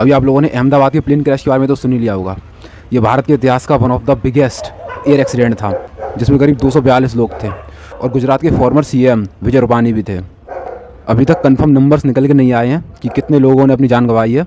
अभी आप लोगों ने अहमदाबाद के प्लेन क्रैश के बारे में तो सुन ही लिया होगा। ये भारत के इतिहास का one of the biggest air accident था, जिसमें करीब 242 लोग थे और गुजरात के फॉर्मर सीएम विजय रूपानी भी थे। अभी तक कंफर्म नंबर्स निकल के नहीं आए हैं कि कितने लोगों ने अपनी जान गंवाई है,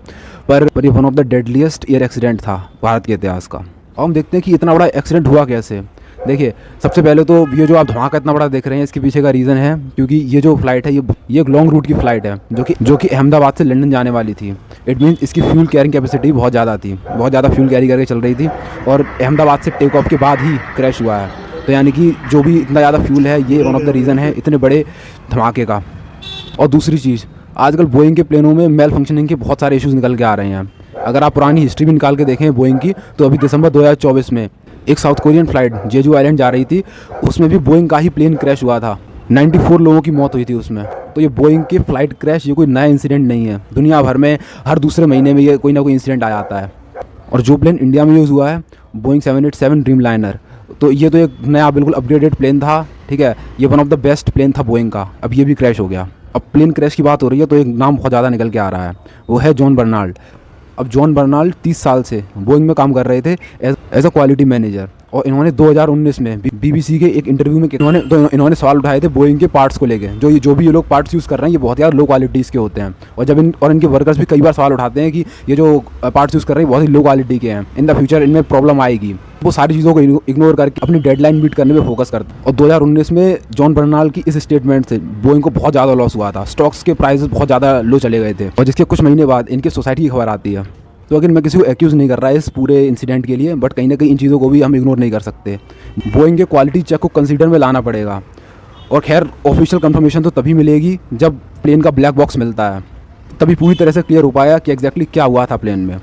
पर ये one of the deadliest air accident था भारत के इतिहास का। और हम देखते हैं कि इतना बड़ा एक्सीडेंट हुआ कैसे। देखिए, सबसे पहले तो ये जो आप धमाका इतना बड़ा देख रहे हैं, इसके पीछे का रीज़न है क्योंकि ये जो फ्लाइट है ये एक लॉन्ग रूट की फ़्लाइट है जो कि अहमदाबाद से लंदन जाने वाली थी। इट मीन्स इसकी फ्यूल कैरिंग कैपेसिटी बहुत ज़्यादा थी, बहुत ज़्यादा फ्यूल कैरी करके चल रही थी और अहमदाबाद से टेक ऑफ के बाद ही क्रैश हुआ है। तो यानी कि जो भी इतना ज़्यादा फ्यूल है, ये वन ऑफ द रीज़न है इतने बड़े धमाके का। और दूसरी चीज़, आजकल बोइंग के प्लेनों में मेल फंक्शनिंग के बहुत सारे इश्यूज़ निकल के आ रहे हैं। अगर आप पुरानी हिस्ट्री भी निकाल के देखें बोइंग की, तो अभी दिसंबर 2024 में एक South Korean flight Jeju island जा रही थी, उसमें भी बोइंग का ही प्लेन क्रैश हुआ था। 94 लोगों की मौत हुई थी उसमें। तो ये बोइंग के फ़्लाइट क्रैश ये कोई नया इंसिडेंट नहीं है। दुनिया भर में हर दूसरे महीने में ये कोई ना कोई इंसिडेंट आ जाता है। और जो प्लेन इंडिया में यूज़ हुआ है, बोइंग 787 ड्रीम लाइनर, तो ये तो एक नया बिल्कुल अपग्रेडेड प्लेन था। ठीक है, ये one of the best plane था बोइंग का। अब ये भी क्रैश हो गया। अब प्लेन क्रैश की बात हो रही है तो एक नाम बहुत ज़्यादा निकल के आ रहा है, वो है जॉन बर्नाल्ड। अब जॉन बर्नाल्ड 30 साल से बोइंग में काम कर रहे थे एज अ क्वालिटी मैनेजर, और इन्होंने 2019 में बीबीसी के एक इंटरव्यू में इन्होंने सवाल उठाए थे बोइंग के पार्ट्स को लेके। जो भी ये लोग पार्ट्स यूज़ कर रहे हैं, ये बहुत यार लो क्वालिटीज़ के होते हैं। और इनके वर्कर्स भी कई बार सवाल उठाते हैं कि ये जो पार्ट्स यूज़ कर रहे हैं बहुत ही लो क्वालिटी के हैं, इन द फ्यूचर इनमें प्रॉब्लम आएगी। वो सारी चीज़ों को इग्नोर करके अपनी डेडलाइन मीट करने में फोकस करते हैं। और 2019 में जॉन बर्नाल्ड की इस स्टेटमेंट से बोइंग को बहुत ज़्यादा लॉस हुआ था। स्टॉक्स के प्राइसेस बहुत ज़्यादा लो चले गए थे, और जिसके कुछ महीने बाद इनके सोसाइटी की खबर आती है। तो अगर मैं किसी को एक्यूज़ नहीं कर रहा है इस पूरे इंसिडेंट के लिए, बट कहीं ना कहीं इन चीज़ों को भी हम इग्नोर नहीं कर सकते। बोइंग के क्वालिटी चेक को कंसीडर में लाना पड़ेगा। और खैर, ऑफिशियल कंफर्मेशन तो तभी मिलेगी जब प्लेन का ब्लैक बॉक्स मिलता है, तभी पूरी तरह से क्लियर हो पाया कि एग्जैक्टली क्या हुआ था प्लेन में।